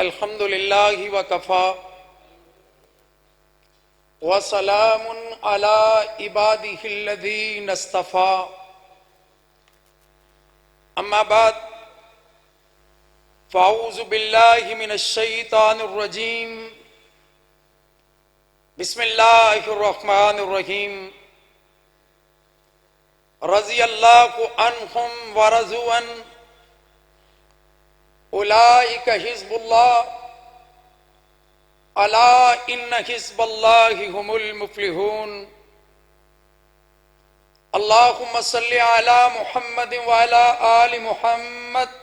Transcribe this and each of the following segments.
الحمد للہ وکفا وسلام علی عبادہ الذین اصطفی اما بعد فاعوذ باللہ من الشیطان الرجیم بسم اللہ الرحمن الرحیم رضی اللہ عنہم ورضوا عنہ اولئک حزب اللہ الا ان حزب اللہ هم المفلحون اللہم صلی علی محمد وعلی آل محمد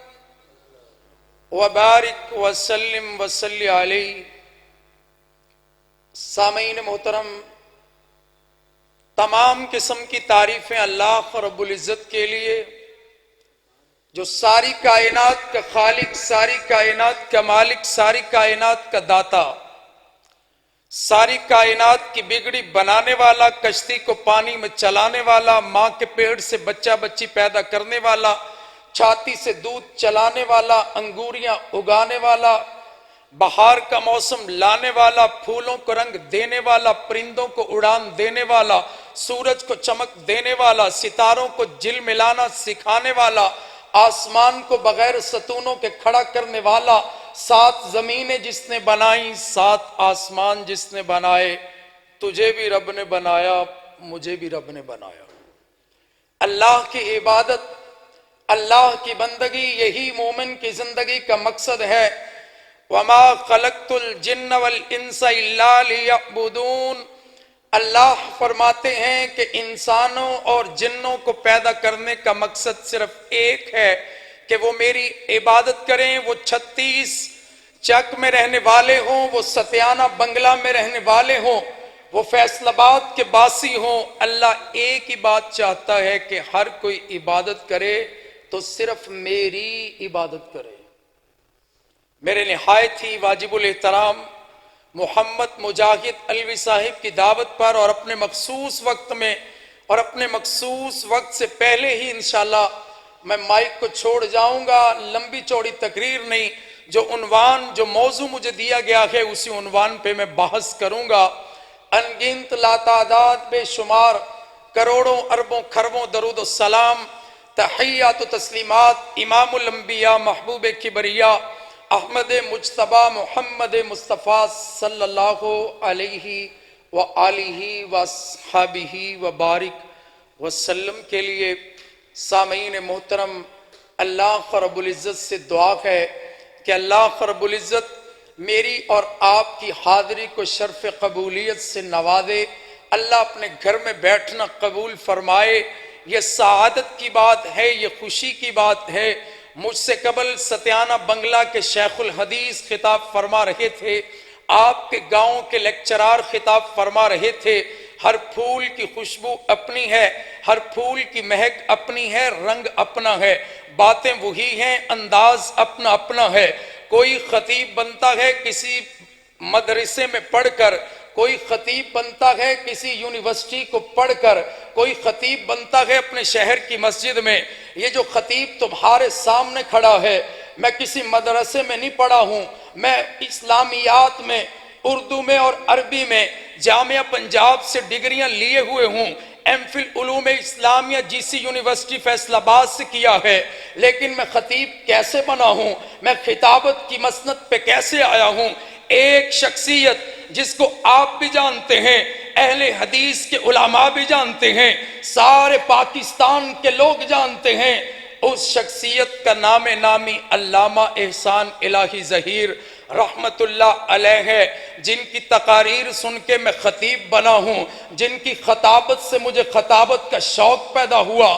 وبارک وسلم وصلی علیہ۔ سامعین محترم، تمام قسم کی تعریفیں اللہ رب العزت کے لیے جو ساری کائنات کا خالق، ساری کائنات کا مالک، ساری کائنات کا داتا، ساری کائنات کی بگڑی بنانے والا، کشتی کو پانی میں چلانے والا، ماں کے پیڑ سے بچہ بچی پیدا کرنے والا، چھاتی سے دودھ چلانے والا، انگوریاں اگانے والا، بہار کا موسم لانے والا، پھولوں کو رنگ دینے والا، پرندوں کو اڑان دینے والا، سورج کو چمک دینے والا، ستاروں کو جل ملانا سکھانے والا، آسمان کو بغیر ستونوں کے کھڑا کرنے والا، 7 زمینیں جس نے بنائی، 7 آسمان جس نے بنائے، تجھے بھی رب نے بنایا، مجھے بھی رب نے بنایا۔ اللہ کی عبادت، اللہ کی بندگی، یہی مومن کی زندگی کا مقصد ہے۔ وَمَا خَلَقْتُ الْجِنَّ وَالْإِنسَ إِلَّا لِيَعْبُدُونَ۔ اللہ فرماتے ہیں کہ انسانوں اور جنوں کو پیدا کرنے کا مقصد صرف ایک ہے کہ وہ میری عبادت کریں، وہ 36 چک میں رہنے والے ہوں، وہ ستیانہ بنگلہ میں رہنے والے ہوں، وہ فیصل آباد کے باسی ہوں۔ اللہ ایک ہی بات چاہتا ہے کہ ہر کوئی عبادت کرے تو صرف میری عبادت کرے۔ میرے نہایت ہی واجب الاحترام محمد مجاہد علوی صاحب کی دعوت پر اور اپنے مخصوص وقت میں اور اپنے مخصوص وقت سے پہلے ہی انشاءاللہ میں مائک کو چھوڑ جاؤں گا۔ لمبی چوڑی تقریر نہیں، جو عنوان، جو موضوع مجھے دیا گیا ہے اسی عنوان پہ میں بحث کروں گا۔ انگنت لاتعداد بے شمار کروڑوں اربوں خربوں درود و سلام، تحیات و تسلیمات امام الانبیاء محبوب کبریا احمد مجتبی محمد مصطفیٰ صلی اللہ علیہ وآلہ واصحابہ وبارک وسلم کے لیے۔ سامعین محترم، اللہ رب العزت سے دعا ہے کہ اللہ رب العزت میری اور آپ کی حاضری کو شرف قبولیت سے نوازے۔ اللہ اپنے گھر میں بیٹھنا قبول فرمائے۔ یہ سعادت کی بات ہے، یہ خوشی کی بات ہے۔ مجھ سے قبل ستیانہ بنگلہ کے شیخ الحدیث خطاب فرما رہے تھے، آپ کے گاؤں کے لیکچرار خطاب فرما رہے تھے۔ ہر پھول کی خوشبو اپنی ہے، ہر پھول کی مہک اپنی ہے، رنگ اپنا ہے، باتیں وہی ہیں، انداز اپنا اپنا ہے۔ کوئی خطیب بنتا ہے کسی مدرسے میں پڑھ کر، کوئی خطیب بنتا ہے کسی یونیورسٹی کو پڑھ کر، کوئی خطیب بنتا ہے اپنے شہر کی مسجد میں۔ یہ جو خطیب تمہارے سامنے کھڑا ہے، میں کسی مدرسے میں نہیں پڑھا ہوں، میں اسلامیات میں، اردو میں اور عربی میں جامعہ پنجاب سے ڈگریاں لیے ہوئے ہوں، ایم فل علوم اسلامیہ جی سی یونیورسٹی فیصل آباد سے کیا ہے، لیکن میں خطیب کیسے بنا ہوں، میں خطابت کی مسند پہ کیسے آیا ہوں؟ ایک شخصیت جس کو آپ بھی جانتے ہیں، اہل حدیث کے علماء بھی جانتے ہیں، سارے پاکستان کے لوگ جانتے ہیں، اس شخصیت کا نام نامی علامہ احسان الہی ظہیر رحمت اللہ علیہ ہے، جن کی تقاریر سن کے میں خطیب بنا ہوں، جن کی خطابت سے مجھے خطابت کا شوق پیدا ہوا۔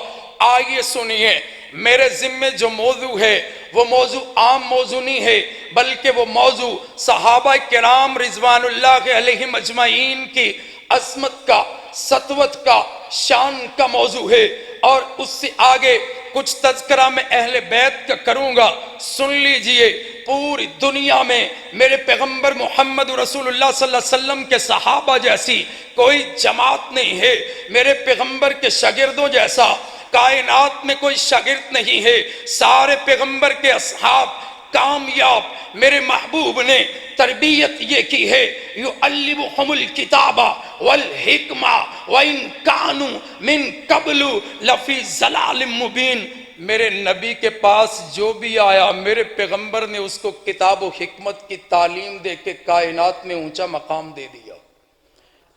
آئیے سنیے، میرے ذمے جو موضوع ہے وہ موضوع عام موضوع نہیں ہے، بلکہ وہ موضوع صحابہ کرام رضوان اللہ علیہم اجمعین کی عظمت کا، سطوت کا، شان کا موضوع ہے، اور اس سے آگے کچھ تذکرہ میں اہل بیت کا کروں گا۔ سن لیجئے، پوری دنیا میں میرے پیغمبر محمد رسول اللہ صلی اللہ علیہ وسلم کے صحابہ جیسی کوئی جماعت نہیں ہے، میرے پیغمبر کے شاگردوں جیسا کائنات میں کوئی شاگرد نہیں ہے۔ سارے پیغمبر کے اصحاب کامیاب میرے محبوب نے تربیت یہ کی ہے، یعلمہم الکتاب والحکمہ وَإِن كَانُوا مِن قَبْلُ لَفِي ضَلَالٍ مُبِينٍ۔ میرے نبی کے پاس جو بھی آیا میرے پیغمبر نے اس کو کتاب و حکمت کی تعلیم دے کے کائنات میں اونچا مقام دے دیا۔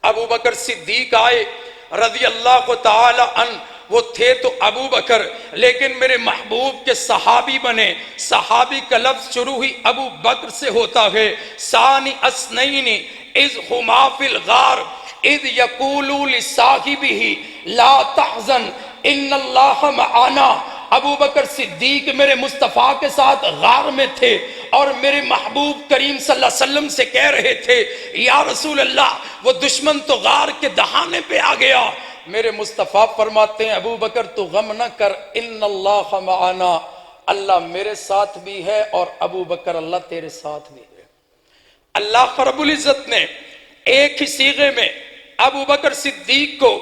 ابو بکر صدیق آئے رضی اللہ تعالی عنہ، وہ تھے تو ابو بکر لیکن میرے محبوب کے صحابی بنے۔ صحابی کا لفظ شروع ہی ابو بکر سے ہوتا ہے۔ ثانی اثنین اذ ہما فی الغار اذ یقول لصاحبہ لا تحزن ان اللہ معنا۔ ابو بکر صدیق میرے مصطفیٰ کے ساتھ غار میں تھے اور میرے محبوب کریم صلی اللہ علیہ وسلم سے کہہ رہے تھے یا رسول اللہ وہ دشمن تو غار کے دہانے پہ آ گیا۔ میرے مصطفیٰ فرماتے ہیں ابو بکر تو غم نہ کر، ان اللہ معنا، اللہ میرے ساتھ بھی ہے اور ابو بکر اللہ تیرے ساتھ بھی ہے۔ اللہ رب العزت نے ایک ہی صیغے میں ابو بکر صدیق کو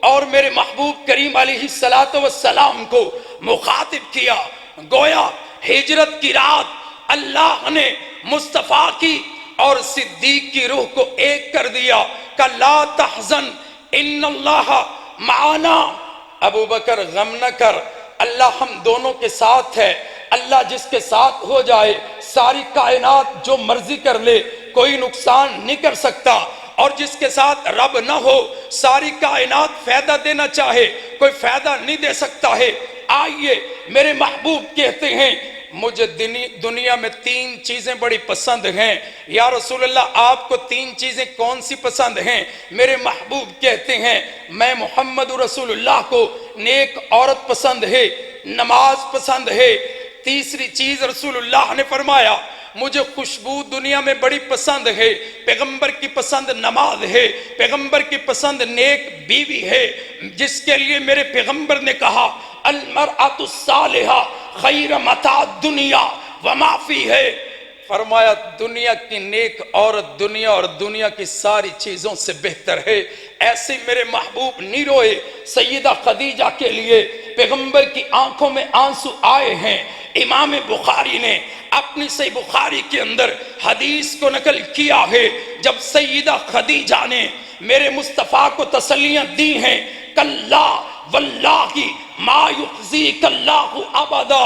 اور میرے محبوب کریم علیہ السلام کو مخاطب کیا۔ گویا ہجرت کی رات اللہ نے مصطفیٰ کی اور صدیق کی روح کو ایک کر دیا کہ لا تحزن ان اللہ معنا، ابو بکر غم نہ کر، اللہ ہم دونوں کے ساتھ ہے۔ اللہ جس کے ساتھ ہو جائے ساری کائنات جو مرضی کر لے کوئی نقصان نہیں کر سکتا، اور جس کے ساتھ رب نہ ہو ساری کائنات فائدہ دینا چاہے کوئی فائدہ نہیں دے سکتا ہے۔ آئیے میرے محبوب کہتے ہیں مجھے دنیا میں 3 چیزیں بڑی پسند ہیں۔ یا رسول اللہ آپ کو 3 چیزیں کون سی پسند ہیں؟ میرے محبوب کہتے ہیں میں محمد رسول اللہ کو نیک عورت پسند ہے، نماز پسند ہے۔ تیسری چیز رسول اللہ نے فرمایا مجھے خوشبو دنیا میں بڑی پسند ہے، پیغمبر کی پسند نماز ہے، پیغمبر کی پسند نیک بیوی ہے، جس کے لیے میرے پیغمبر نے کہا المرأۃ الصالحہ خیر متاع الدنیا وما فی ہے۔ فرمایا دنیا کی نیک عورت دنیا اور دنیا کی ساری چیزوں سے بہتر ہے۔ ایسے میرے محبوب نہیں روئے سیدہ خدیجہ کے لیے، پیغمبر کی آنکھوں میں آنسو آئے ہیں۔ امام بخاری نے اپنی صحیح بخاری کے اندر حدیث کو نقل کیا ہے، جب سیدہ خدیجہ نے میرے مصطفیٰ کو تسلیاں دی ہیں کلا واللہ ما یخزیک اللہ ابدا،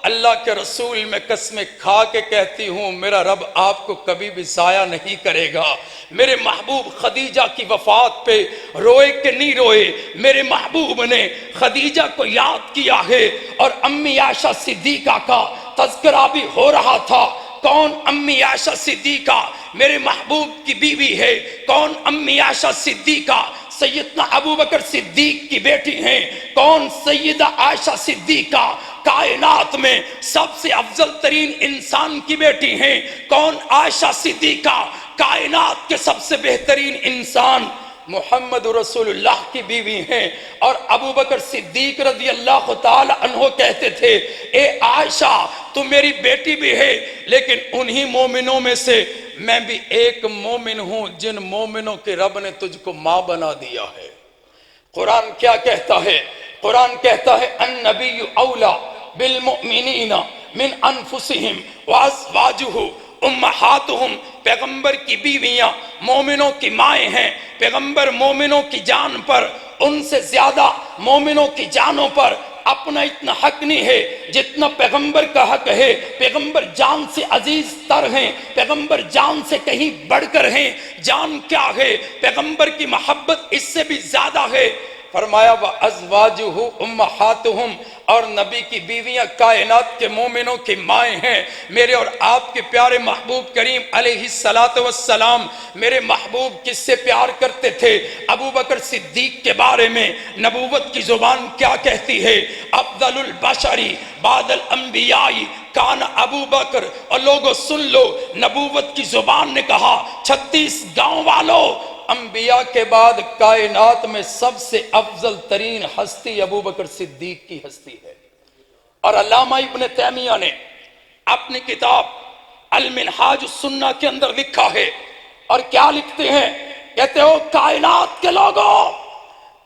اللہ کے رسول میں قسمیں کھا کے کہتی ہوں میرا رب آپ کو کبھی بھی ضائع نہیں کرے گا۔ میرے محبوب خدیجہ کی وفات پہ روئے کہ نہیں روئے؟ میرے محبوب نے خدیجہ کو یاد کیا ہے، اور امی عائشہ صدیقہ کا تذکرہ بھی ہو رہا تھا۔ کون امی عائشہ صدیقہ؟ میرے محبوب کی بیوی ہے۔ کون امی عائشہ صدیقہ؟ سیدنا ابو بکر صدیق کی بیٹی ہیں۔ کون؟ سیدہ عائشہ صدیقہ کائنات میں سب سے افضل ترین انسان کی بیٹی ہیں۔ کون؟ عائشہ صدیقہ کائنات کے سب سے بہترین انسان محمد رسول اللہ کی بیوی ہیں۔ اور ابو بکر صدیق رضی اللہ تعالی عنہ کہتے تھے اے عائشہ تو میری بیٹی بھی ہے لیکن انہی مومنوں میں سے میں بھی ایک مومن ہوں جن مومنوں کے رب نے تجھ کو ماں بنا دیا ہے۔ قرآن کیا کہتا ہے؟ قرآن کہتا ہے النبی اولا بالمؤمنین من انفسہم وازواجہ امہاتہم، پیغمبر کی بیویاں مومنوں کی مائیں ہیں۔ پیغمبر مومنوں کی جان پر ان سے زیادہ مومنوں کی جانوں پر اپنا اتنا حق نہیں ہے جتنا پیغمبر کا حق ہے۔ پیغمبر جان سے عزیز تر ہیں، پیغمبر جان سے کہیں بڑھ کر ہیں۔ جان کیا ہے؟ پیغمبر کی محبت اس سے بھی زیادہ ہے۔ فرمایا وَأَزْوَاجُهُ أُمَّهَاتُهُمْ، اور نبی کی بیویاں کائنات کے مومنوں کی مائیں ہیں۔ میرے اور آپ کے پیارے محبوب کریم علیہ السلام میرے محبوب کس سے پیار کرتے تھے؟ ابو بکر صدیق کے بارے میں نبوت کی زبان کیا کہتی ہے؟ افضل البشری بعد الانبیاء کان ابو بکر، اور لوگوں سن لو نبوت کی زبان نے کہا 36 گاؤں والوں، انبیاء کے بعد کائنات میں سب سے افضل ترین ہستی ابو بکر صدیق کی ہستی ہے۔ اور علامہ ابن تیمیہ نے اپنی کتاب المنہاج السنہ کے اندر لکھا ہے، اور کیا لکھتے ہیں؟ کہتے ہو کائنات کے لوگوں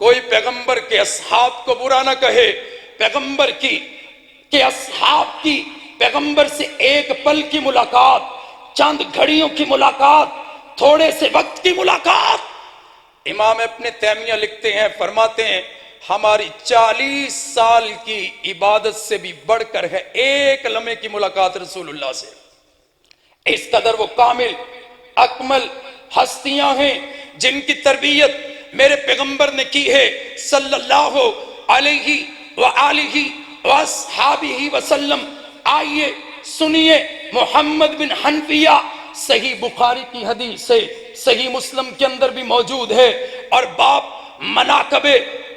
کوئی پیغمبر کے اصحاب کو برا نہ کہے، پیغمبر کے اصحاب کی پیغمبر سے ایک پل کی ملاقات، چند گھڑیوں کی ملاقات، تھوڑے سے وقت کی ملاقات۔ امام ابن تیمیہ لکھتے ہیں، فرماتے ہیں ہماری 40 سال کی عبادت سے بھی بڑھ کر ہے ایک لمحے کی ملاقات رسول اللہ سے۔ اس قدر وہ کامل اکمل ہستیاں ہیں جن کی تربیت میرے پیغمبر نے کی ہے صلی اللہ علیہ وآلہ وصحابہ وسلم۔ آئیے سنیے محمد بن حنفیہ، صحیح بخاری کی حدیث ہے، صحیح مسلم کے اندر بھی موجود ہے، اور باپ مناقب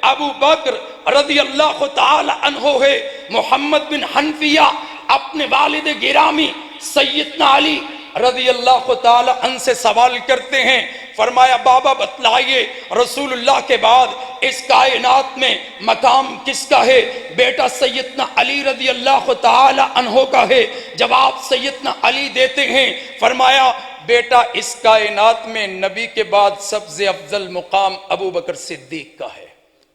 ابو بکر رضی اللہ تعالی عنہ ہے۔ محمد بن حنفیہ اپنے والد گرامی سیدنا علی رضی اللہ تعالی عنہ سے سوال کرتے ہیں، فرمایا بابا بتلائیے رسول اللہ کے بعد اس کائنات میں مقام کس کا ہے؟ بیٹا سیدنا علی رضی اللہ تعالی عنہ کا ہے۔ جواب سیدنا علی دیتے ہیں، فرمایا بیٹا اس کائنات میں نبی کے بعد سب سے افضل مقام ابو بکر صدیق کا ہے۔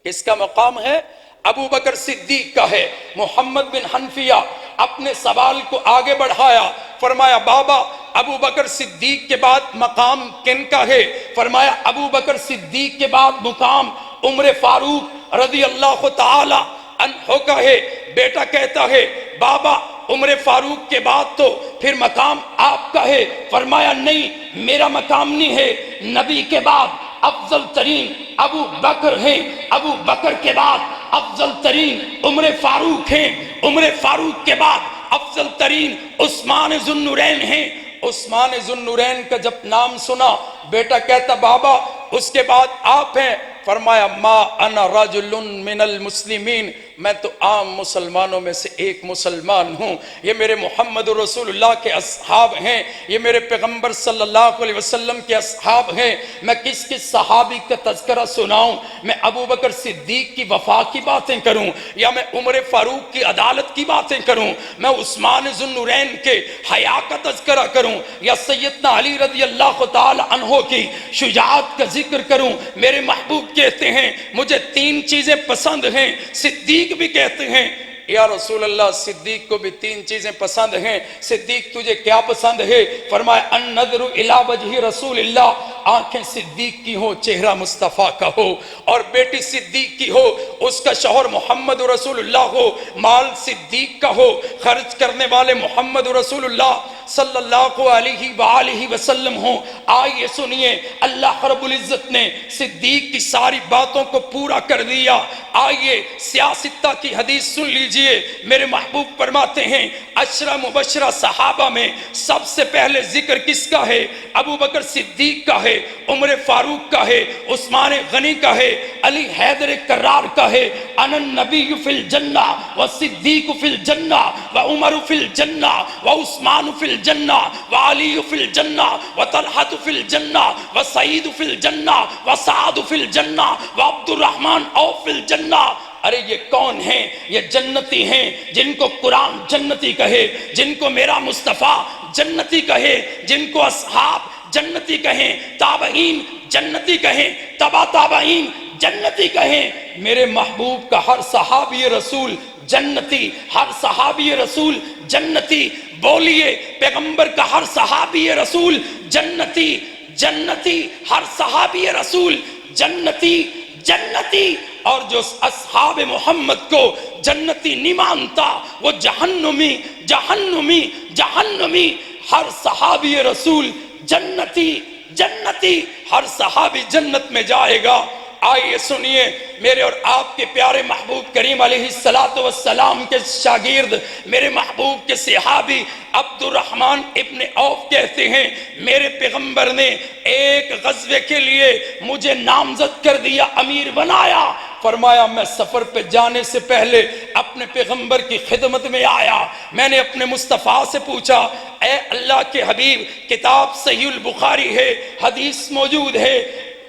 کس کا مقام ہے؟ ابو بکر صدیق کا ہے۔ محمد بن حنفیہ اپنے سوال کو آگے بڑھایا، فرمایا بابا ابو بکر صدیق کے بعد مقام کن کا ہے؟ فرمایا ابو بکر صدیق کے بعد مقام عمر فاروق رضی اللہ تعالی عنہ کا ہے۔ بیٹا کہتا ہے بابا عمر فاروق کے بعد تو پھر مقام آپ کا ہے۔ فرمایا نہیں، میرا مقام نہیں ہے، نبی کے بعد افضل ترین ابو بکر ہیں، ابو بکر کے بعد افضل ترین عمر فاروق ہیں، عمر فاروق کے بعد افضل ترین عثمان ذو النورین ہیں۔ عثمان ذو النورین کا جب نام سنا بیٹا کہتا بابا اس کے بعد آپ ہیں۔ فرمایا ما انا رجل من المسلمین، میں تو عام مسلمانوں میں سے ایک مسلمان ہوں۔ یہ میرے محمد رسول اللہ کے اصحاب ہیں، یہ میرے پیغمبر صلی اللہ علیہ وسلم کے اصحاب ہیں۔ میں کس کس صحابی کا تذکرہ سناؤں؟ میں ابو بکر صدیق کی وفا کی باتیں کروں، یا میں عمر فاروق کی عدالت کی باتیں کروں، میں عثمان ذو النورین کے حیا کا تذکرہ کروں، یا سیدنا علی رضی اللہ تعالی عنہ کی شجاعت کا ذکر کروں؟ میرے محبوب کہتے ہیں مجھے 3 چیزیں پسند ہیں۔ صدیق بھی کہتے ہیں یا رسول اللہ صدیق کو بھی 3 چیزیں پسند ہیں۔ صدیق تجھے کیا پسند ہے؟ فرمایا النظر الی وجہ رسول اللہ، آنکھیں صدیق کی ہو، چہرہ مصطفیٰ کا ہو، اور بیٹی صدیق کی ہو، اس کا شوہر محمد رسول اللہ ہو، مال صدیق کا ہو، خرچ کرنے والے محمد رسول اللہ صلی اللہ علیہ وآلہ وسلم ہوں۔ آئیے سنیے، اللہ رب العزت نے صدیق کی ساری باتوں کو پورا کر دیا۔ آئیے سیاستہ کی حدیث سن لیجئے، میرے محبوب فرماتے ہیں 10 مبشرہ صحابہ میں سب سے پہلے ذکر کس کا ہے؟ ابو بکر صدیق کا ہے، عمر فاروق کا ہے، عثمان غنی کا ہے، علی حیدر کرار کا ہے۔ انا النبی فی الجنہ والصدیق فی الجنہ وعمر فی الجنہ وعثمان فی الجنہ وعلی فی الجنہ وطلحہ فی الجنہ وسعید فی الجنہ وسعد فی الجنہ وعبد الرحمن عوف فی الجنہ۔ ارے یہ کون ہیں؟ یہ جنتی ہیں جن کو قرآن جنتی کہے، جن کو میرا مصطفیٰ جنتی کہے، جن کو اصحاب جنتی کہیں، تابعین جنتی کہیں، تبا تابعین جنتی کہیں۔ میرے محبوب کا ہر صحابی رسول جنتی، ہر صحابی رسول جنتی۔ بولیے پیغمبر کا ہر صحابی رسول جنتی، جنتی، ہر صحابی رسول جنتی، جنتی۔ اور جو اصحاب محمد کو جنتی نہیں مانتا وہ جہنمی، جہنمی، جہنمی۔ ہر صحابی رسول جنتی، جنتی، ہر صحابی جنت میں جائے گا۔ آئیے سنیے، میرے اور آپ کے پیارے محبوب کریم علیہ السلام کے شاگرد، میرے محبوب کے صحابی عبد الرحمن ابن عوف کہتے ہیں میرے پیغمبر نے ایک غزوے کے لیے مجھے نامزد کر دیا، امیر بنایا۔ فرمایا میں سفر پہ جانے سے پہلے اپنے پیغمبر کی خدمت میں آیا، میں نے اپنے مصطفیٰ سے پوچھا اے اللہ کے حبیب، کتاب صحیح البخاری ہے، حدیث موجود ہے،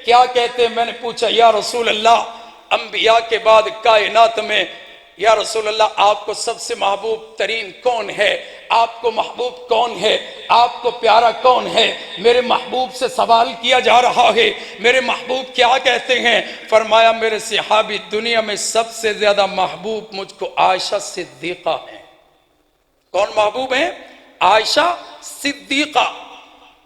کیا کہتے ہیں؟ میں نے پوچھا یا رسول اللہ انبیاء کے بعد کائنات میں یا رسول اللہ آپ کو سب سے محبوب ترین کون ہے؟ آپ کو محبوب کون ہے؟ آپ کو پیارا کون ہے؟ میرے محبوب سے سوال کیا جا رہا ہے، میرے محبوب کیا کہتے ہیں؟ فرمایا میرے صحابی دنیا میں سب سے زیادہ محبوب مجھ کو عائشہ صدیقہ ہیں۔ کون محبوب ہیں؟ عائشہ صدیقہ۔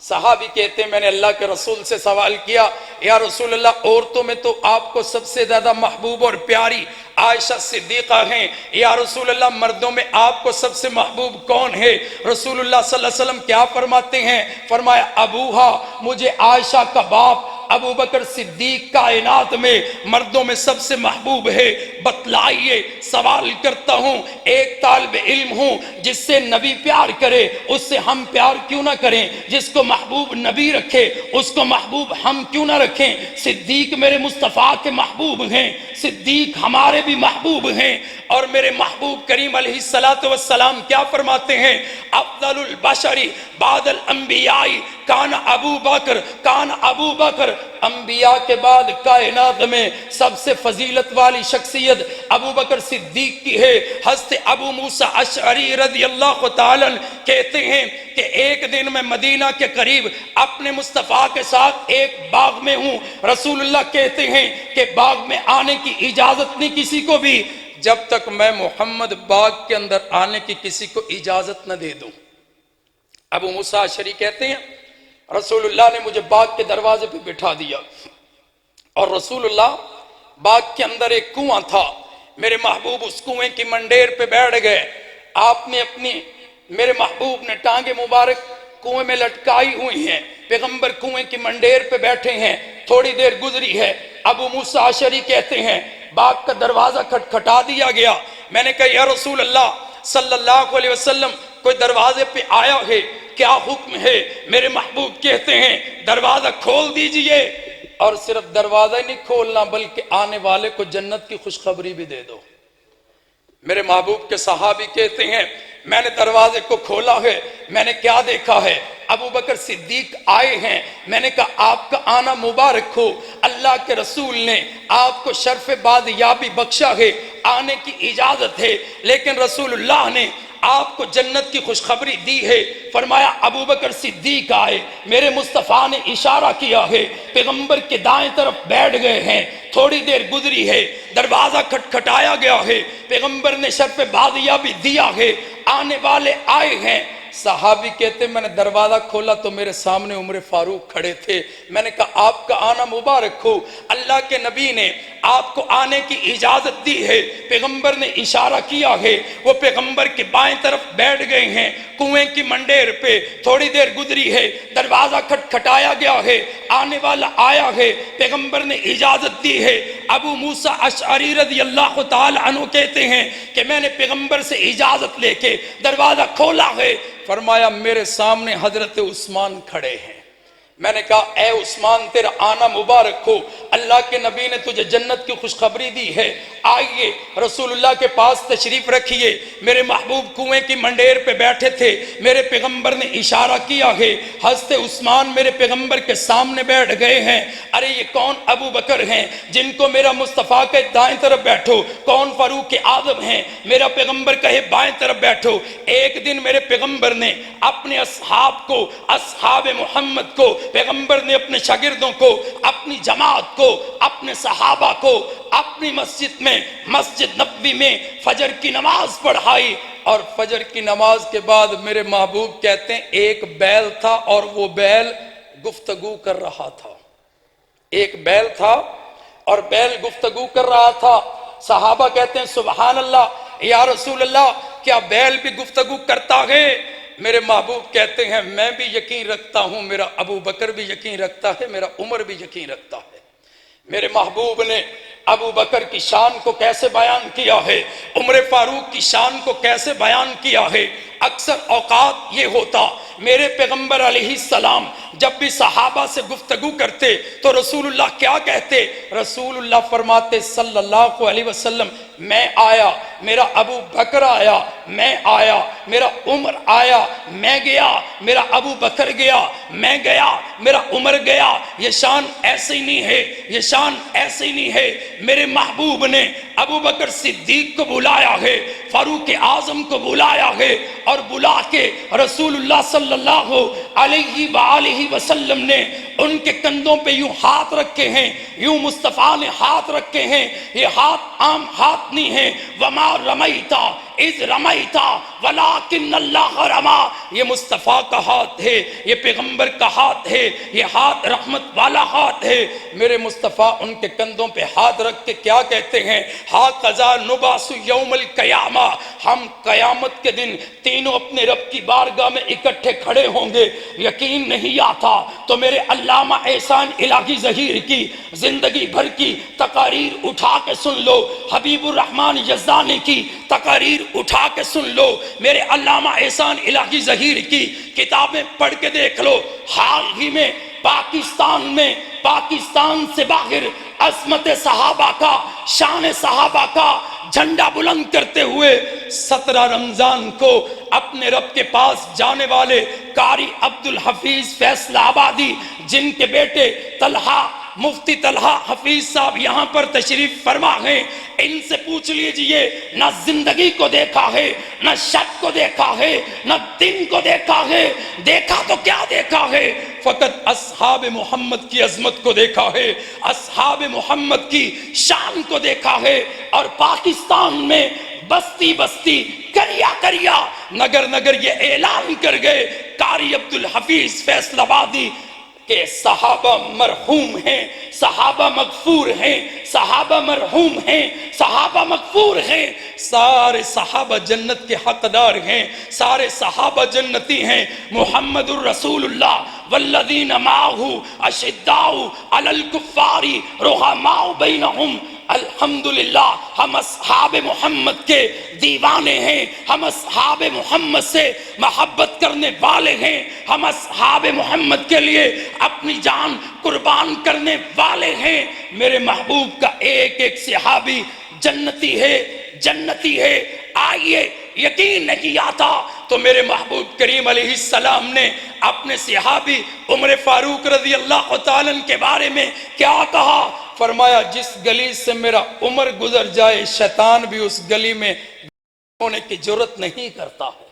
صحابی کہتے ہیں میں نے اللہ کے رسول سے سوال کیا، یا رسول اللہ عورتوں میں تو آپ کو سب سے زیادہ محبوب اور پیاری عائشہ صدیقہ ہیں، یا رسول اللہ مردوں میں آپ کو سب سے محبوب کون ہے؟ رسول اللہ صلی اللہ علیہ وسلم کیا فرماتے ہیں؟ فرمایا ابوہا، مجھے عائشہ کا باپ ابو بکر صدیق کائنات میں مردوں میں سب سے محبوب ہے۔ بتلائیے، سوال کرتا ہوں، ایک طالب علم ہوں جس سے نبی پیار کرے، اس سے ہم پیار کیوں نہ کریں؟ جس کو محبوب نبی رکھے اس کو محبوب ہم کیوں نہ رکھیں؟ صدیق میرے مصطفیٰ کے محبوب ہیں، صدیق ہمارے بھی محبوب ہیں۔ اور میرے محبوب کریم علیہ السلام کیا فرماتے ہیں؟ افضل البشر بعد الانبیاء کان ابو بکر، کان ابو بکر، انبیاء کے بعد کائنات میں سب سے فضیلت والی شخصیت ابو بکر صدیق کی ہے۔ حضرت ابو موسیٰ اشعری رضی اللہ تعالی عنہ کہتے ہیں کہ ایک دن میں مدینہ کے قریب اپنے مصطفیٰ کے ساتھ ایک باغ میں ہوں، رسول اللہ کہتے ہیں کہ باغ میں آنے کی اجازت نہیں کسی کو بھی جب تک میں محمد باغ کے اندر آنے کی کسی کو اجازت نہ دے دوں۔ ابو موسیٰ اشعری کہتے ہیں رسول اللہ نے مجھے باغ کے دروازے پہ بٹھا دیا، اور رسول اللہ باغ کے اندر ایک کنواں تھا، میرے محبوب اس کنویں کی منڈیر پہ بیٹھ گئے۔ آپ نے میرے محبوب نے ٹانگیں مبارک کنویں میں لٹکائی ہوئی ہیں، پیغمبر کنویں کی منڈیر پہ بیٹھے ہیں۔ تھوڑی دیر گزری ہے، ابو موسیٰ اشعری کہتے ہیں باغ کا دروازہ کھٹکھٹا دیا گیا۔ میں نے کہا یا رسول اللہ صلی اللہ علیہ وسلم کوئی دروازے پہ آیا ہے، کیا حکم ہے؟ میرے محبوب کہتے ہیں دروازہ کھول دیجئے، اور صرف دروازہ ہی نہیں کھولنا بلکہ آنے والے کو جنت کی خوشخبری بھی دے دو۔ میرے محبوب کے صحابی کہتے ہیں میں نے دروازے کو کھولا ہے، میں نے کیا دیکھا ہے؟ ابو بکر صدیق آئے ہیں۔ میں نے کہا آپ کا آنا مبارک ہو، اللہ کے رسول نے آپ کو شرف بازیابی بخشا ہے، آنے کی اجازت ہے، لیکن رسول اللہ نے آپ کو جنت کی خوشخبری دی ہے۔ فرمایا ابو بکر صدیق آئے، میرے مصطفیٰ نے اشارہ کیا ہے، پیغمبر کے دائیں طرف بیٹھ گئے ہیں۔ تھوڑی دیر گزری ہے، دروازہ کھٹکھٹایا گیا ہے، پیغمبر نے شرف بازیابی دیا ہے، آنے والے آئے ہیں۔ صحابی کہتے ہیں میں نے دروازہ کھولا تو میرے سامنے عمر فاروق کھڑے تھے۔ میں نے کہا آپ کا آنا مبارک ہو، اللہ کے نبی نے آپ کو آنے کی اجازت دی ہے، پیغمبر نے اشارہ کیا ہے، وہ پیغمبر کے بائیں طرف بیٹھ گئے ہیں کنویں کی منڈیر پہ۔ تھوڑی دیر گزری ہے، دروازہ کھٹکھٹایا گیا ہے، آنے والا آیا ہے، پیغمبر نے اجازت دی ہے۔ ابو موسیٰ اشعری رضی اللہ تعالی عنہ کہتے ہیں کہ میں نے پیغمبر سے اجازت لے کے دروازہ کھولا ہے، فرمایا میرے سامنے حضرت عثمان کھڑے ہیں۔ میں نے کہا اے عثمان تیرا آنا مبارک ہو، اللہ کے نبی نے تجھے جنت کی خوشخبری دی ہے، آئیے رسول اللہ کے پاس تشریف رکھیے۔ میرے محبوب کنویں کی منڈیر پہ بیٹھے تھے، میرے پیغمبر نے اشارہ کیا ہے، حضرت عثمان میرے پیغمبر کے سامنے بیٹھ گئے ہیں۔ ارے یہ کون ابو بکر ہیں جن کو میرا مصطفیٰ کے دائیں طرف بیٹھو، کون فاروق اعظم ہیں میرا پیغمبر کہے بائیں طرف بیٹھو۔ ایک دن میرے پیغمبر نے اپنے اصحاب کو، اصحاب محمد کو، پیغمبر نے اپنے شاگردوں کو، اپنی جماعت کو، اپنے صحابہ کو اپنی مسجد میں، مسجد نبوی میں فجر کی نماز پڑھائی، اور فجر کی نماز کے بعد میرے محبوب کہتے ہیں ایک بیل تھا اور وہ بیل گفتگو کر رہا تھا۔ ایک بیل تھا اور بیل گفتگو کر رہا تھا۔ صحابہ کہتے ہیں سبحان اللہ یا رسول اللہ کیا بیل بھی گفتگو کرتا ہے؟ میرے محبوب کہتے ہیں میں بھی یقین رکھتا ہوں، میرا ابو بکر بھی یقین رکھتا ہے، میرا عمر بھی یقین رکھتا ہے۔ میرے محبوب نے ابو بکر کی شان کو کیسے بیان کیا ہے، عمر فاروق کی شان کو کیسے بیان کیا ہے۔ اکثر اوقات یہ ہوتا میرے پیغمبر علیہ السلام جب بھی صحابہ سے گفتگو کرتے تو رسول اللہ کیا کہتے؟ رسول اللہ فرماتے صلی اللہ علیہ وسلم میں آیا، میرا ابو بکر آیا، میں آیا، میرا عمر آیا، میں گیا، میرا ابو بکر گیا، میں گیا، میرا عمر گیا۔ یہ شان ایسے ہی نہیں ہے، یہ شان ایسے ہی نہیں ہے۔ میرے محبوب نے ابو بکر صدیق کو بلایا ہے، فاروق اعظم کو بلایا ہے، اور بلا کے رسول اللہ صلی اللہ علیہ وآلہ وسلم نے ان کے کندھوں پہ یوں ہاتھ رکھے ہیں، یوں مصطفیٰ نے ہاتھ رکھے ہیں۔ یہ ہاتھ عام ہاتھ نہیں ہے۔ وما رمیتا اذ رمیتا ولکن اللہ رما، یہ مصطفیٰ کا ہاتھ ہے، یہ پیغمبر کا ہاتھ ہے، یہ ہاتھ رحمت والا ہاتھ ہے۔ میرے مصطفیٰ ان کے کندھوں پہ ہاتھ رکھ کے کیا کہتے ہیں؟ ہاکذا نبعث یوم القیامہ، ہم قیامت کے دن تینوں اپنے رب کی بارگاہ میں اکٹھے کھڑے ہوں گے۔ یقین نہیں آتا تو میرے علامہ احسان الہی ظہیر کی زندگی بھر کی تقاریر اٹھا کے سن لو، حبیب الرحمن یزدانی کی تقاریر اٹھا کے سن لو، میرے علامہ احسان الہی ظہیر کی کتابیں پڑھ کے دیکھ لو۔ حال ہی میں پاکستان سے باہر عظمت صحابہ کا، شان صحابہ کا جھنڈا بلند کرتے ہوئے 17 رمضان کو اپنے رب کے پاس جانے والے قاری عبدالحفیظ فیصل آبادی، جن کے بیٹے طلحہ، مفتی طلحہ حفیظ صاحب یہاں پر تشریف فرما ہیں، ان سے پوچھ لیجئے، نہ زندگی کو دیکھا ہے، نہ شک کو دیکھا ہے، نہ دن کو دیکھا ہے، دیکھا تو کیا دیکھا ہے؟ فقط اصحاب محمد کی عظمت کو دیکھا ہے، اصحاب محمد کی شان کو دیکھا ہے، اور پاکستان میں بستی بستی، کریا کریا، نگر نگر یہ اعلان کر گئے، قاری عبدالحفیظ فیصل آبادی کہ صحابہ مرحوم ہیں، صحابہ مغفور ہیں، صحابہ مرحوم ہیں، صحابہ مغفور ہیں، سارے صحابہ جنت کے حقدار ہیں، سارے صحابہ جنتی ہیں۔ محمد الرسول اللہ والذین معہ اشداء علی الکفار رحماء بینہم، الحمدللہ ہم اصحاب محمد کے دیوانے ہیں، ہم اصحاب محمد سے محبت کرنے والے ہیں، ہم اصحاب محمد کے لیے اپنی جان قربان کرنے والے ہیں۔ میرے محبوب کا ایک ایک صحابی جنتی ہے، جنتی ہے۔ آئیے، یقین نہیں آتا تو میرے محبوب کریم علیہ السلام نے اپنے صحابی عمر فاروق رضی اللہ تعالیٰ عنہ کے بارے میں کیا کہا؟ فرمایا جس گلی سے میرا عمر گزر جائے شیطان بھی اس گلی میں ہونے کی جرت نہیں کرتا ہے۔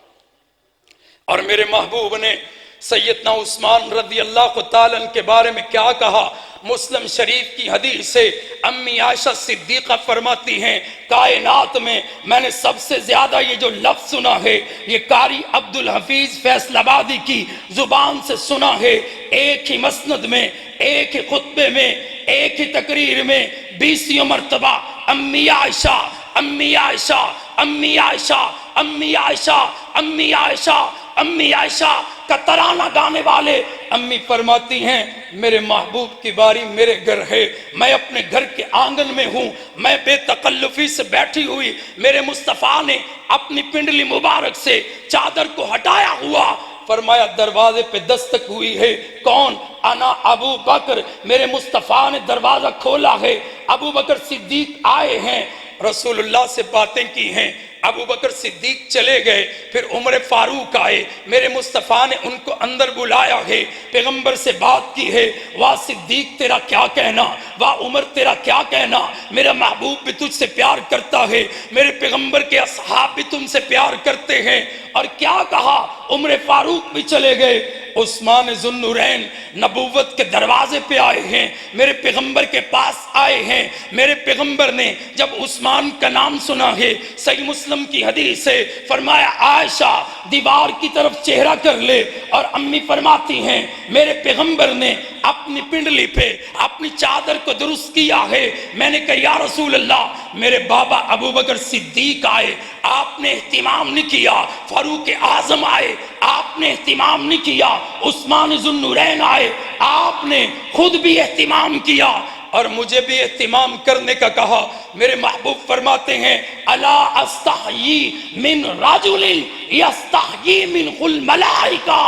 اور میرے محبوب نے سیدنا عثمان رضی اللہ تعالیٰ عنہ کے بارے میں کیا کہا؟ مسلم شریف کی حدیث سے امی عائشہ صدیقہ فرماتی ہیں، کائنات میں نے سب سے زیادہ یہ جو لفظ سنا ہے یہ قاری عبدالحفیظ فیصل آبادی کی زبان سے سنا ہے۔ ایک ہی مسند میں، ایک ہی خطبے میں، ایک ہی تقریر میں 20 مرتبہ امی عائشہ، امی عائشہ، امی عائشہ، امی عائشہ، امی عائشہ، امی عائشہ کا ترانہ گانے والے امی فرماتی ہیں میرے محبوب کی باری میرے گھر ہے، میں اپنے گھر کے آنگن میں ہوں، میں بے تکلفی سے بیٹھی ہوئی، میرے مصطفیٰ نے اپنی پنڈلی مبارک سے چادر کو ہٹایا ہوا، فرمایا دروازے پہ دستک ہوئی ہے، کون؟ انا ابو بکر، میرے مصطفیٰ نے دروازہ کھولا ہے، ابو بکر صدیق آئے ہیں، رسول اللہ سے باتیں کی ہیں، ابو بکر صدیق چلے گئے، پھر عمر فاروق آئے، میرے مصطفیٰ نے ان کو اندر بلایا ہے، پیغمبر سے بات کی ہے، واہ صدیق تیرا کیا کہنا، واہ عمر تیرا کیا کہنا، میرا محبوب بھی تجھ سے پیار کرتا ہے، میرے پیغمبر کے اصحاب بھی تم سے پیار کرتے ہیں، اور کیا کہا؟ عمر فاروق بھی چلے گئے، عثمان ذو النورین نبوت کے دروازے پہ آئے ہیں، میرے پیغمبر کے پاس آئے ہیں، میرے پیغمبر نے جب عثمان کا نام سنا ہے، صحیح مسلم کی حدیث ہے، فرمایا عائشہ دیوار کی طرف چہرہ کر لے، اور امی فرماتی ہیں میرے پیغمبر نے اپنی پنڈلی پہ اپنی چادر کو درست کیا ہے، میں نے کہا یا رسول اللہ میرے بابا ابو بکر صدیق آئے، آپ نے اہتمام نہیں کیا، فاروق اعظم آئے، آپ نے اہتمام نہیں کیا، عثمان ذو النورین آئے، آپ نے خود بھی اہتمام کیا اور مجھے بھی اہتمام کرنے کا کہا۔ میرے محبوب فرماتے ہیں الا استحیی من رجل یستحیی من الملائکہ،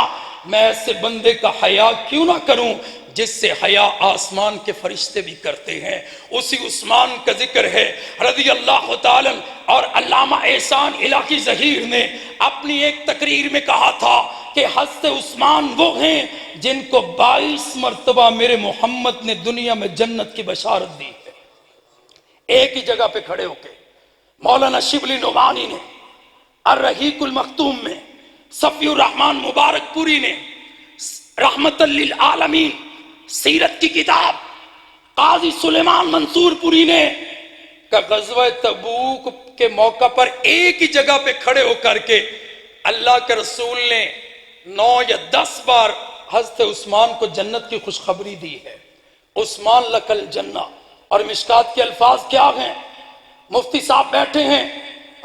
میں ایسے بندے کا حیا کیوں نہ کروں جس سے حیا آسمان کے فرشتے بھی کرتے ہیں۔ اسی عثمان کا ذکر ہے رضی اللہ تعالی، اور علامہ احسان الہی ظہیر نے اپنی ایک تقریر میں کہا تھا کہ حضرت عثمان وہ ہیں جن کو 22 مرتبہ میرے محمد نے دنیا میں جنت کی بشارت دی ہے، ایک ہی جگہ پہ کھڑے ہو کے۔ مولانا شبلی نعمانی نے الرحیق المختوم میں، صفی الرحمن مبارک پوری نے رحمت للعالمین سیرت کی کتاب، قاضی سلیمان منصور پوری نے کا غزوہ تبوک کے موقع پر ایک ہی جگہ پہ کھڑے ہو کر کے اللہ کے رسول نے 9 یا 10 بار حضرت عثمان کو جنت کی خوشخبری دی ہے. عثمان لکل جنہ. اور مشکات کے الفاظ کیا ہیں؟ مفتی صاحب بیٹھے ہیں،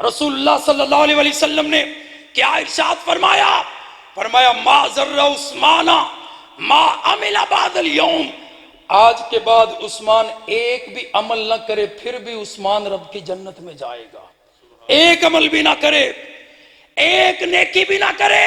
رسول اللہ صلی اللہ علیہ وسلم نے کیا ارشاد فرمایا؟ فرمایا ما ذر عثمان ما عمل بعد اليوم. آج کے بعد عثمان ایک بھی عمل نہ کرے پھر بھی عثمان رب کی جنت میں جائے گا. ایک عمل بھی نہ کرے، ایک نیکی بھی نہ کرے،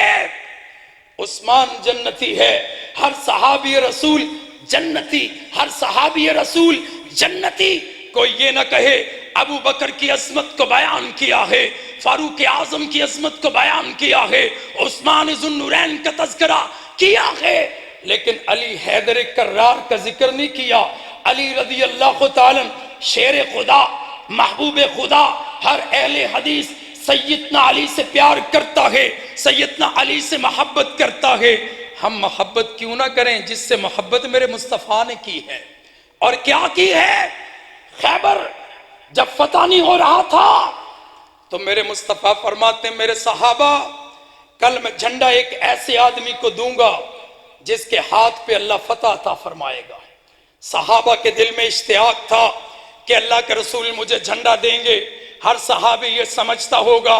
عثمان جنتی ہے. ہر صحابی رسول جنتی، ہر صحابی رسول جنتی. کوئی یہ نہ کہے ابو بکر کی عظمت کو بیان کیا ہے، فاروق اعظم کی عظمت کو بیان کیا ہے، عثمان ذو النورین کا تذکرہ کیا ہے، لیکن علی حیدر کرار کا ذکر نہیں کیا. علی رضی اللہ تعالی شیر خدا، محبوب خدا. ہر اہل حدیث سیدنا علی سے پیار کرتا ہے، سیدنا علی سے محبت کرتا ہے. ہم محبت کیوں نہ کریں جس سے محبت میرے مصطفیٰ نے کی ہے. اور کیا کی ہے؟ خیبر جب فتح نہیں ہو رہا تھا تو میرے مصطفیٰ فرماتے ہیں میرے صحابہ کل میں جھنڈا ایک ایسے آدمی کو دوں گا جس کے ہاتھ پہ اللہ فتح عطا فرمائے گا. صحابہ کے دل میں اشتیاق تھا کہ اللہ کے رسول مجھے جھنڈا دیں گے. ہر صحابی یہ سمجھتا ہوگا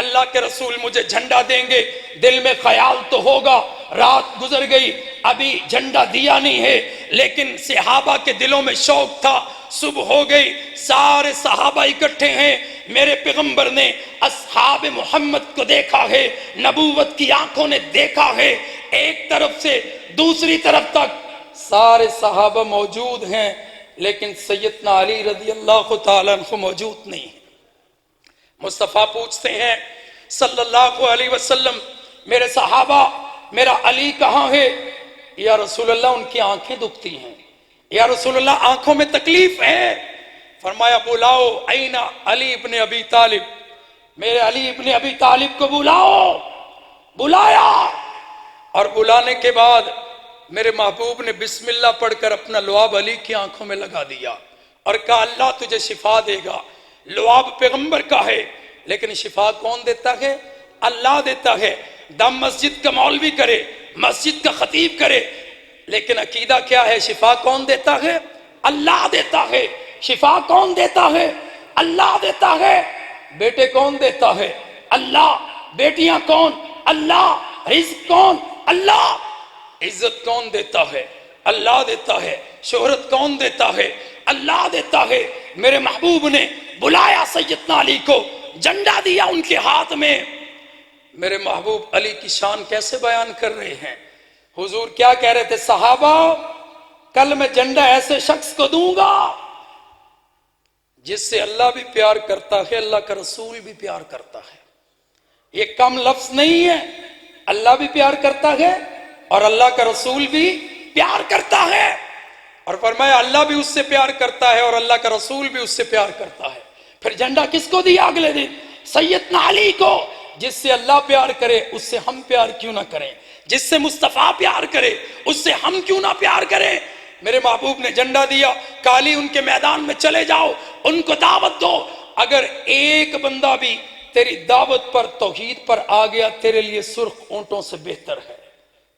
اللہ کے رسول مجھے جھنڈا دیں گے، دل میں خیال تو ہوگا. رات گزر گئی ابھی جھنڈا دیا نہیں ہے، لیکن صحابہ کے دلوں میں شوق تھا. صبح ہو گئی، سارے صحابہ اکٹھے ہیں. میرے پیغمبر نے اصحاب محمد کو دیکھا ہے، نبوت کی آنکھوں نے دیکھا ہے. ایک طرف سے دوسری طرف تک سارے صحابہ موجود ہیں، لیکن سیدنا علی رضی اللہ تعالیٰ عنہ موجود نہیں. مصطفیٰ پوچھتے ہیں صلی اللہ علیہ وسلم میرے صحابہ میرا علی کہاں ہے؟ یا رسول اللہ ان کی آنکھیں دکھتی ہیں، یا رسول اللہ آنکھوں میں تکلیف ہے. فرمایا بلاؤ این علی ابن ابی طالب، میرے علی ابن ابی طالب کو بلاؤ. بلایا، اور بلانے کے بعد میرے محبوب نے بسم اللہ پڑھ کر اپنا لعاب علی کی آنکھوں میں لگا دیا اور کہا اللہ تجھے شفا دے گا. لعاب پیغمبر کا ہے لیکن شفا کون دیتا ہے؟ اللہ دیتا ہے. دم مسجد کا مولوی کرے، مسجد کا خطیب کرے، لیکن عقیدہ کیا ہے؟ شفا کون دیتا ہے؟ اللہ دیتا ہے. شفا کون دیتا ہے؟ اللہ دیتا ہے. بیٹے کون دیتا ہے؟ اللہ. بیٹیاں کون؟ اللہ. رزق کون؟ اللہ. عزت کون دیتا ہے؟ اللہ دیتا ہے. شہرت کون دیتا ہے؟ اللہ دیتا ہے. میرے محبوب نے بلایا سیدنا علی کو، جھنڈا دیا ان کے ہاتھ میں. میرے محبوب علی کی شان کیسے بیان کر رہے ہیں؟ حضور کیا کہہ رہے تھے؟ صحابہ کل میں جھنڈا ایسے شخص کو دوں گا جس سے اللہ بھی پیار کرتا ہے، اللہ کا رسول بھی پیار کرتا ہے. یہ کم لفظ نہیں ہے. اللہ بھی پیار کرتا ہے اور اللہ کا رسول بھی پیار کرتا ہے. اور فرمایا اللہ بھی اس سے پیار کرتا ہے اور اللہ کا رسول بھی اس سے پیار کرتا ہے. پھر جھنڈا کس کو دیا اگلے دن؟ سیدنا علی کو. جس سے اللہ پیار کرے اس سے ہم پیار کیوں نہ کریں؟ جس سے مصطفیٰ پیار کرے اس سے ہم کیوں نہ پیار کریں؟ میرے محبوب نے جھنڈا دیا، کالی ان کے میدان میں چلے جاؤ، ان کو دعوت دو. اگر ایک بندہ بھی تیری دعوت پر توحید پر آ گیا تیرے لیے سرخ اونٹوں سے بہتر ہے،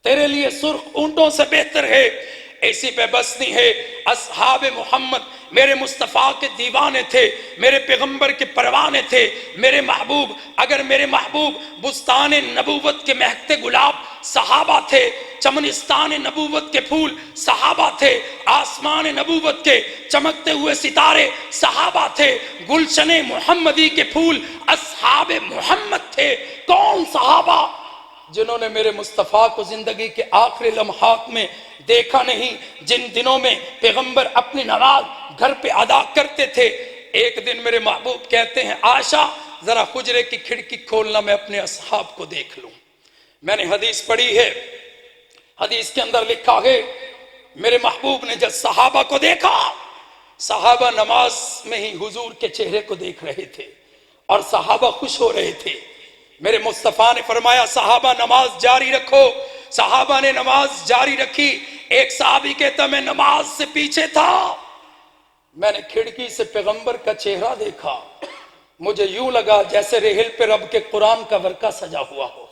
تیرے لیے سرخ اونٹوں سے بہتر ہے. ایسی پہ بس نہیں ہے. اصحاب محمد میرے مصطفیٰ کے دیوانے تھے، میرے پیغمبر کے پروانے تھے. میرے محبوب اگر میرے محبوب بستان نبوت کے مہکتے گلاب صحابہ تھے، چمنستان نبوت کے پھول صحابہ تھے، آسمان نبوت کے چمکتے ہوئے ستارے صحابہ تھے، گلشن محمدی کے پھول اصحاب محمد تھے. کون صحابہ؟ جنہوں نے میرے مصطفیٰ کو زندگی کے آخری لمحات میں دیکھا نہیں، جن دنوں میں پیغمبر اپنی نماز گھر پہ ادا کرتے تھے. ایک دن میرے محبوب کہتے ہیں عائشہ ذرا حجرے کی کھڑکی کھولنا، میں اپنے اصحاب کو دیکھ لوں. میں نے حدیث پڑھی ہے، حدیث کے اندر لکھا ہے میرے محبوب نے جب صحابہ کو دیکھا، صحابہ نماز میں ہی حضور کے چہرے کو دیکھ رہے تھے اور صحابہ خوش ہو رہے تھے. میرے مصطفیٰ نے فرمایا صحابہ نماز جاری رکھو. صحابہ نے نماز جاری رکھی. ایک صحابی کہتا میں نماز سے پیچھے تھا، میں نے کھڑکی سے پیغمبر کا چہرہ دیکھا، مجھے یوں لگا جیسے ریحل پہ رب کے قرآن کا ورقہ سجا ہوا ہو۔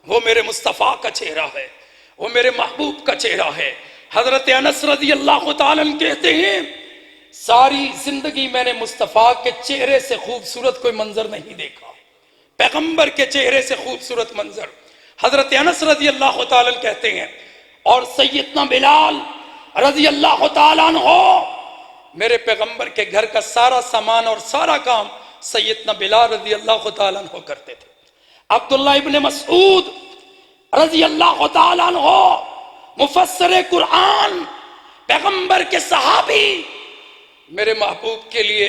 وہ میرے مصطفیٰ کا چہرہ ہے، وہ میرے محبوب کا چہرہ ہے۔ حضرت انس رضی اللہ تعالیٰ عنہ کہتے ہیں ساری زندگی میں نے مصطفیٰ کے چہرے سے خوبصورت کوئی منظر نہیں دیکھا، پیغمبر کے چہرے سے خوبصورت منظر۔ حضرت انس رضی اللہ تعالیٰ عنہ کہتے ہیں اور سیدنا بلال رضی اللہ تعالیٰ عنہ، میرے پیغمبر کے گھر کا سارا سامان اور سارا کام سیدنا بلال رضی اللہ تعالیٰ عنہ کرتے تھے۔ عبداللہ ابن مسعود رضی اللہ تعالیٰ عنہ مفسر قرآن، پیغمبر کے صحابی، میرے محبوب کے لیے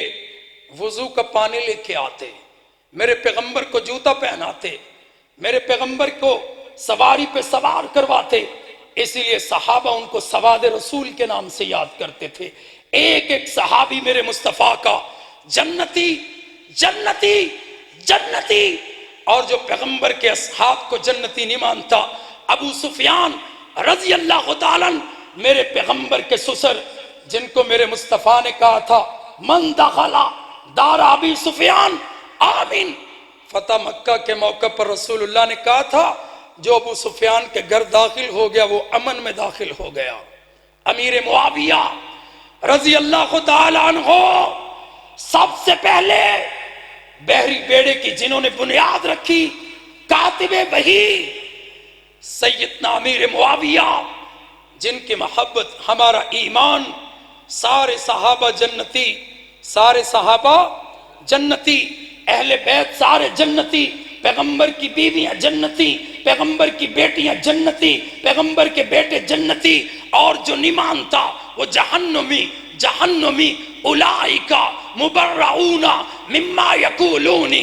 وضو کا پانی لے کے آتے، میرے پیغمبر کو جوتا پہناتے، میرے پیغمبر کو سواری پہ سوار کرواتے، اسی لیے صحابہ ان کو سواد رسول کے نام سے یاد کرتے تھے۔ ایک ایک صحابی میرے مصطفیٰ کا جنتی جنتی جنتی، اور جو پیغمبر کے اصحاب کو جنتی نہیں مانتا، ابو سفیان رضی اللہ تعالیٰ عنہ میرے پیغمبر کے سسر، جن کو میرے مصطفیٰ نے کہا تھا من دخل دار ابی سفیان آمین، فتح مکہ کے موقع پر رسول اللہ نے کہا تھا جو ابو سفیان کے گھر داخل ہو گیا وہ امن میں داخل ہو گیا۔ امیر معاویہ رضی اللہ تعالیٰ عنہ سب سے پہلے بحری بیڑے کی جنہوں نے بنیاد رکھی، کاتب وحی سیدنا امیر معاویہ، جن کی محبت ہمارا ایمان، سارے صحابہ جنتی، سارے صحابہ جنتی، اہل بیت سارے جنتی، پیغمبر کی بیویاں جنتی، پیغمبر کی بیٹیاں جنتی، پیغمبر کے بیٹے جنتی، اور جو نہیں مانتا وہ جہنمی جہنمی۔ اولئک مبرؤون مما یقولون،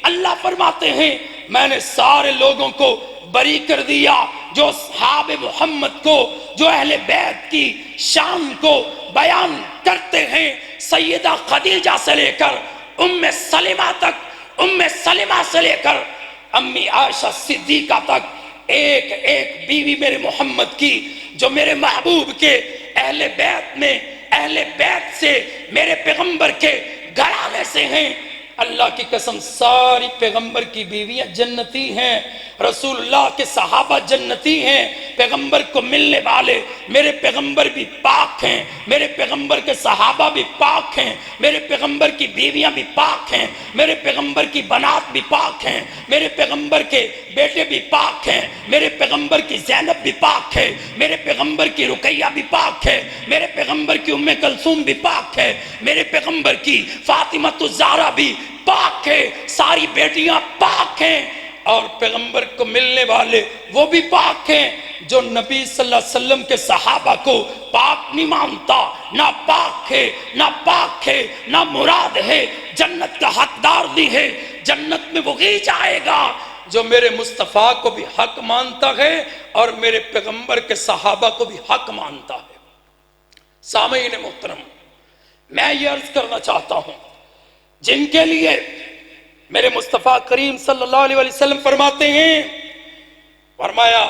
اللہ فرماتے ہیں میں نے سارے لوگوں کو بری کر دیا جو اصحاب محمد کو، جو اہل بیت کی شان کو بیان کرتے ہیں، سیدہ خدیجہ سے لے کر ام سلمہ تک، ام سلمہ سے لے کر امی عائشہ صدیقہ تک، ایک ایک بیوی میرے محمد کی جو میرے محبوب کے اہل بیت میں، اہل بیت سے، میرے پیغمبر کے گھرانے سے ہیں۔ اللہ کی قسم ساری پیغمبر کی بیویاں جنتی ہیں، رسول اللہ کے صحابہ جنتی ہیں، پیغمبر کو ملنے والے میرے پیغمبر بھی پاک ہیں، میرے پیغمبر کے صحابہ بھی پاک ہیں، میرے پیغمبر کی بیویاں بھی پاک ہیں، میرے پیغمبر کی بنات بھی پاک ہیں، میرے پیغمبر کے بیٹے بھی پاک ہیں، میرے پیغمبر کی زینب بھی پاک ہے، میرے پیغمبر کی رقیہ بھی پاک ہے، میرے پیغمبر کی ام کلثوم بھی پاک ہے، میرے پیغمبر کی فاطمہ الزہرا بھی پاک ہے، ساری بیٹیاں پاک ہیں، اور پیغمبر کو ملنے والے وہ بھی پاک ہیں۔ جو نبی صلی اللہ علیہ وسلم کے صحابہ کو پاک نہیں مانتا، نہ پاک ہے، نہ پاک ہے، نہ مراد ہے، جنت کا حقدار نہیں ہے۔ جنت میں وہی جائے گا جو میرے مصطفیٰ کو بھی حق مانتا ہے اور میرے پیغمبر کے صحابہ کو بھی حق مانتا ہے۔ سامعین محترم، میں یہ عرض کرنا چاہتا ہوں جن کے لیے میرے مصطفیٰ کریم صلی اللہ علیہ وسلم فرماتے ہیں، فرمایا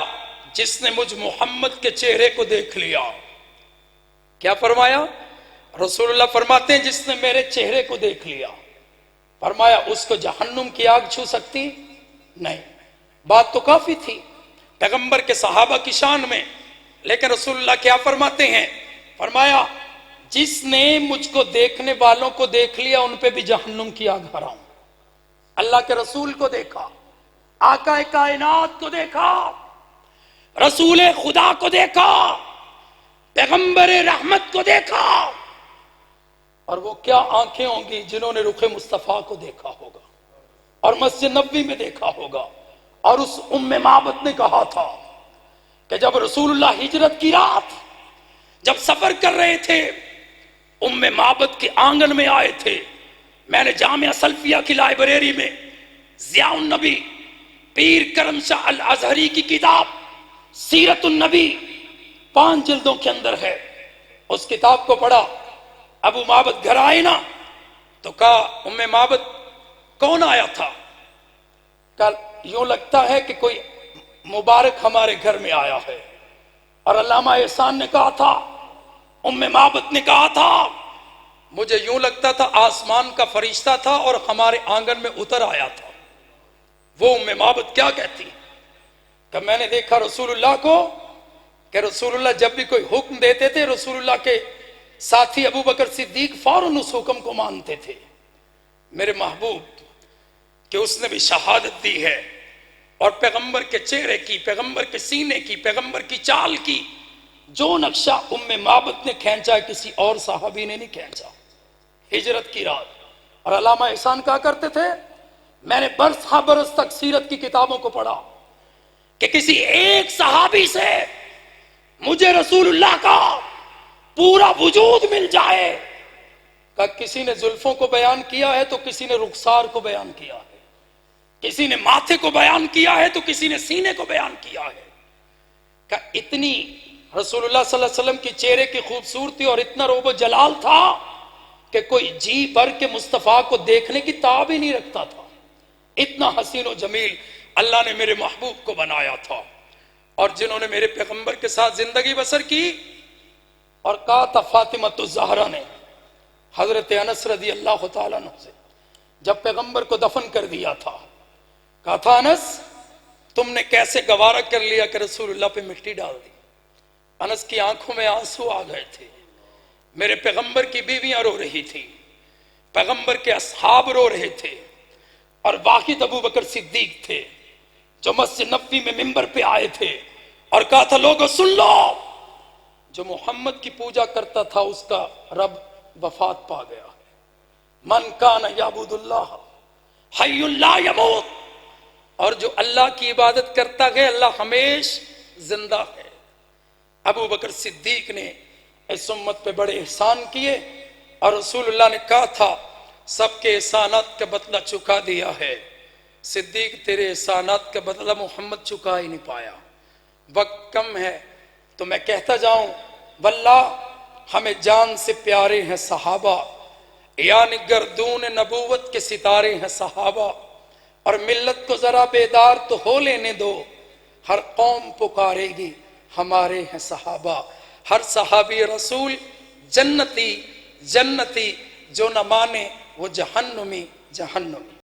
جس نے مجھ محمد کے چہرے کو دیکھ لیا، کیا فرمایا؟ رسول اللہ فرماتے ہیں جس نے میرے چہرے کو دیکھ لیا، فرمایا اس کو جہنم کی آگ چھو سکتی نہیں۔ بات تو کافی تھی پیغمبر کے صحابہ کی شان میں، لیکن رسول اللہ کیا فرماتے ہیں؟ فرمایا جس نے مجھ کو دیکھنے والوں کو دیکھ لیا ان پہ بھی جہنم کی آگ حرام۔ اللہ کے رسول کو دیکھا، آقا کائنات کو دیکھا، رسول خدا کو دیکھا، پیغمبر رحمت کو دیکھا، اور وہ کیا آنکھیں ہوں گی جنہوں نے رخ مصطفیٰ کو دیکھا ہوگا اور مسجد نبوی میں دیکھا ہوگا۔ اور اس ام معبد نے کہا تھا کہ جب رسول اللہ ہجرت کی رات جب سفر کر رہے تھے، ام معبد کے آنگن میں آئے تھے۔ میں نے جامعہ سلفیہ کی لائبریری میں ضیاء النبی پیر کرم شاہ الازہری کی کتاب سیرت النبی 5 جلدوں کے اندر ہے، اس کتاب کو پڑھا۔ ابو معبد گھر آئے نا تو کہا ام معبد کون آیا تھا؟ کہا یوں لگتا ہے کہ کوئی مبارک ہمارے گھر میں آیا ہے۔ اور علامہ احسان نے کہا تھا، ام معبد نے کہا تھا مجھے یوں لگتا تھا آسمان کا فرشتہ تھا اور ہمارے آنگن میں اتر آیا تھا۔ وہ ام معبد کیا کہتی کہ میں نے دیکھا رسول اللہ کو کہ رسول اللہ جب بھی کوئی حکم دیتے تھے رسول اللہ کے ساتھی ابو بکر صدیق فوراً اس حکم کو مانتے تھے۔ میرے محبوب کہ اس نے بھی شہادت دی ہے، اور پیغمبر کے چہرے کی، پیغمبر کے سینے کی، پیغمبر کی چال کی جو نقشہ ام معبد نے کھینچا ہے کسی اور صحابی نے نہیں کھینچا۔ ہجرت کی رات، اور علامہ احسان کہا کرتے تھے میں نے برس ہاں برس تک سیرت کی کتابوں کو پڑھا کہ کسی ایک صحابی سے مجھے رسول اللہ کا پورا وجود مل جائے، کہ کسی نے زلفوں کو بیان کیا ہے تو کسی نے رخسار کو بیان کیا ہے، کسی نے ماتھے کو بیان کیا ہے تو کسی نے سینے کو بیان کیا ہے، کہ اتنی رسول اللہ صلی اللہ علیہ وسلم کی چہرے کی خوبصورتی اور اتنا روب و جلال تھا کہ کوئی جی بھر کے مصطفیٰ کو دیکھنے کی تاب ہی نہیں رکھتا تھا۔ اتنا حسین و جمیل اللہ نے میرے محبوب کو بنایا تھا۔ اور جنہوں نے میرے پیغمبر کے ساتھ زندگی بسر کی، اور کہا تھا فاطمہ الزہرا نے حضرت انس رضی اللہ تعالیٰ عنہ سے جب پیغمبر کو دفن کر دیا تھا، کہا تھا انس تم نے کیسے گوارا کر لیا کہ رسول اللہ پہ مٹی ڈال دی۔ انس کی آنکھوں میں آنسو آ گئے تھے۔ میرے پیغمبر کی بیویاں رو رہی تھی، پیغمبر کے اصحاب رو رہے تھے، اور واحد ابو بکر صدیق تھے جو مسجد نبوی میں منبر پہ آئے تھے اور کہا تھا لوگوں سن لو، جو محمد کی پوجا کرتا تھا اس کا رب وفات پا گیا ہے۔ من کان یعبد اللہ حی لا یموت، اور جو اللہ کی عبادت کرتا ہے اللہ ہمیش زندہ ہے۔ ابو بکر صدیق نے اس امت پہ بڑے احسان کیے، اور رسول اللہ نے کہا تھا سب کے احسانات کا بدلہ چکا دیا ہے، صدیق تیرے احسانات کا بدلہ محمد چکا ہی نہیں پایا۔ وقت کم ہے تو میں کہتا جاؤں، واللہ ہمیں جان سے پیارے ہیں صحابہ، یعنی گردون نبوت کے ستارے ہیں صحابہ، اور ملت کو ذرا بیدار تو ہو لینے دو، ہر قوم پکارے گی ہمارے ہیں صحابہ۔ ہر صحابی رسول جنتی جنتی، جو نہ مانے وہ جہنمی جہنمی۔